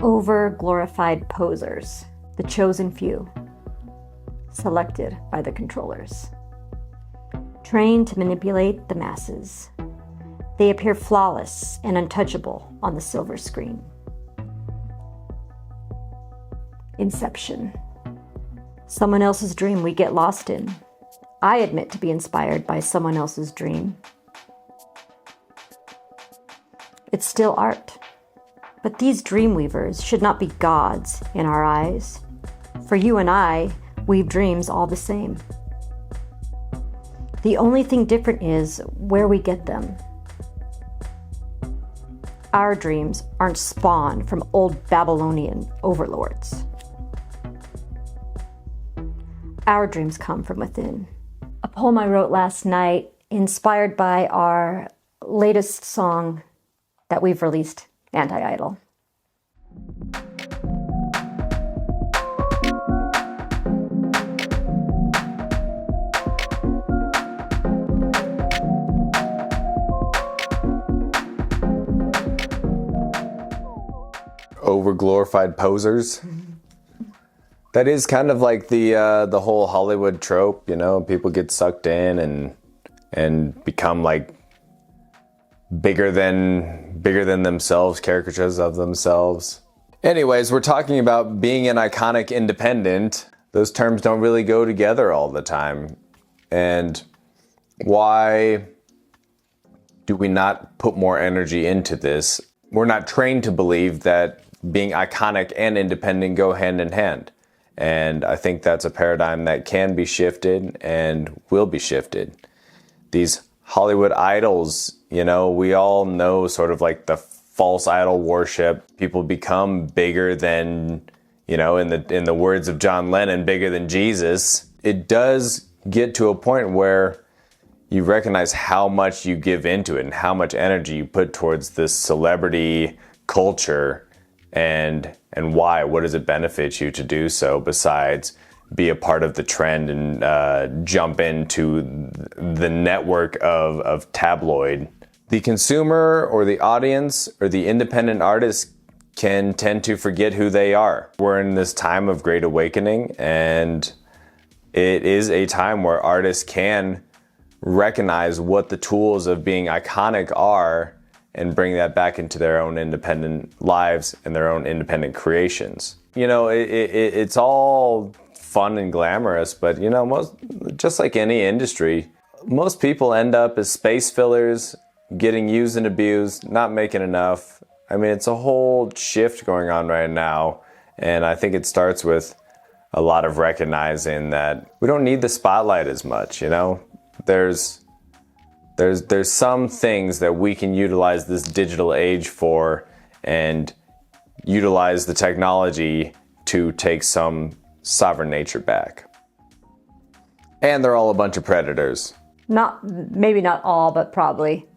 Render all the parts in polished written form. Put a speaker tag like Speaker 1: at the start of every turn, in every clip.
Speaker 1: Over-glorified posers, the chosen few, selected by the controllers. Trained to manipulate the masses, they appear flawless and untouchable on the silver screen. Inception. Someone else's dream we get lost in. I admit to be inspired by someone else's dream. It's still art. But these dreamweavers should not be gods in our eyes. For you and I weave dreams all the same. The only thing different is where we get them. Our dreams aren't spawned from old Babylonian overlords. Our dreams come from within. A poem I wrote last night, inspired by our latest song that we've released, Anti-Idol.
Speaker 2: Over-glorified posers. That is kind of like the whole Hollywood trope, you know. People get sucked in and become like bigger than themselves, caricatures of themselves. Anyways, we're talking about being an iconic independent. Those terms don't really go together all the time. And why do we not put more energy into this? We're not trained to believe that being iconic and independent go hand in hand. And I think that's a paradigm that can be shifted and will be shifted. These Hollywood idols, you know, we all know sort of like the false idol worship. People become bigger than, you know, in the words of John Lennon, bigger than Jesus. It does get to a point where you recognize how much you give into it and how much energy you put towards this celebrity culture. And why? What does it benefit you to do so besides be a part of the trend and jump into the network of tabloid? The consumer or the audience or the independent artist can tend to forget who they are. We're in this time of great awakening, and it is a time where artists can recognize what the tools of being iconic are and bring that back into their own independent lives and their own independent creations. You know, it's all fun and glamorous, but you know, just like any industry, most people end up as space fillers, getting used and abused, not making enough. I mean, it's a whole shift going on right now, and I think it starts with a lot of recognizing that we don't need the spotlight as much, you know? There's some things that we can utilize this digital age for and utilize the technology to take some sovereign nature back. And they're all a bunch of predators.
Speaker 1: Maybe not all, but probably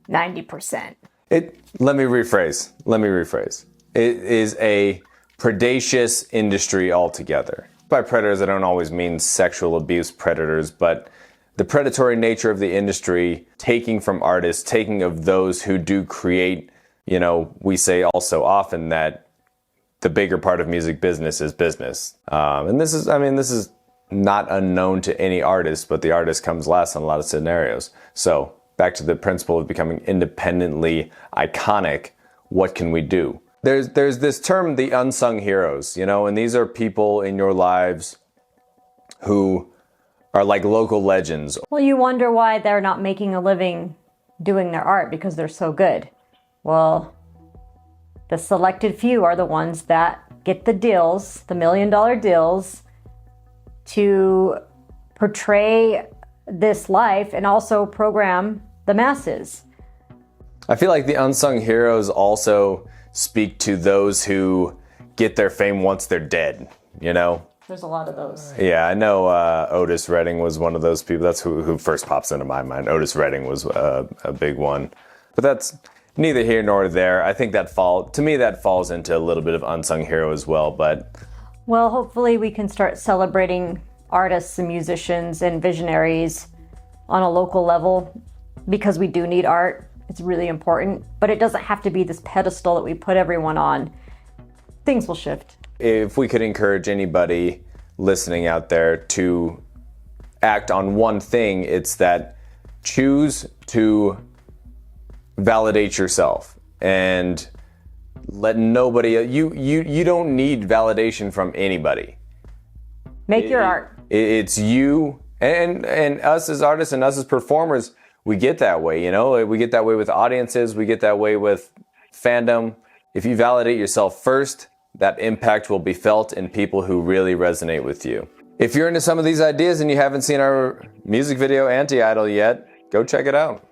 Speaker 1: 90%.
Speaker 2: Let me rephrase. It is a predacious industry altogether. By predators, I don't always mean sexual abuse predators, but the predatory nature of the industry, taking from artists, taking of those who do create. You know, we say also often that the bigger part of music business is business. And this is not unknown to any artist, but the artist comes last in a lot of scenarios. So back to the principle of becoming independently iconic, what can we do? There's this term, the unsung heroes, you know, and these are people in your lives who are like local legends.
Speaker 1: Well, you wonder why they're not making a living doing their art because they're so good. Well, the selected few are the ones that get the deals, the $1 million deals, to portray this life and also program the masses.
Speaker 2: I feel like the unsung heroes also speak to those who get their fame once they're dead, you know?
Speaker 1: There's a lot of those.
Speaker 2: Yeah, I know Otis Redding was one of those people. That's who first pops into my mind. Otis Redding was a big one. But that's neither here nor there. I think that falls into a little bit of unsung hero as well. But
Speaker 1: well, hopefully we can start celebrating artists and musicians and visionaries on a local level, because we do need art. It's really important. But it doesn't have to be this pedestal that we put everyone on. things will shift.
Speaker 2: If we could encourage anybody listening out there to act on one thing, it's that choose to validate yourself and let nobody, you don't need validation from anybody.
Speaker 1: Make your art.
Speaker 2: It's you and us as artists and us as performers, we get that way, you know? We get that way with audiences, we get that way with fandom. If you validate yourself first, that impact will be felt in people who really resonate with you. If you're into some of these ideas and you haven't seen our music video, Anti-Idol, yet, go check it out.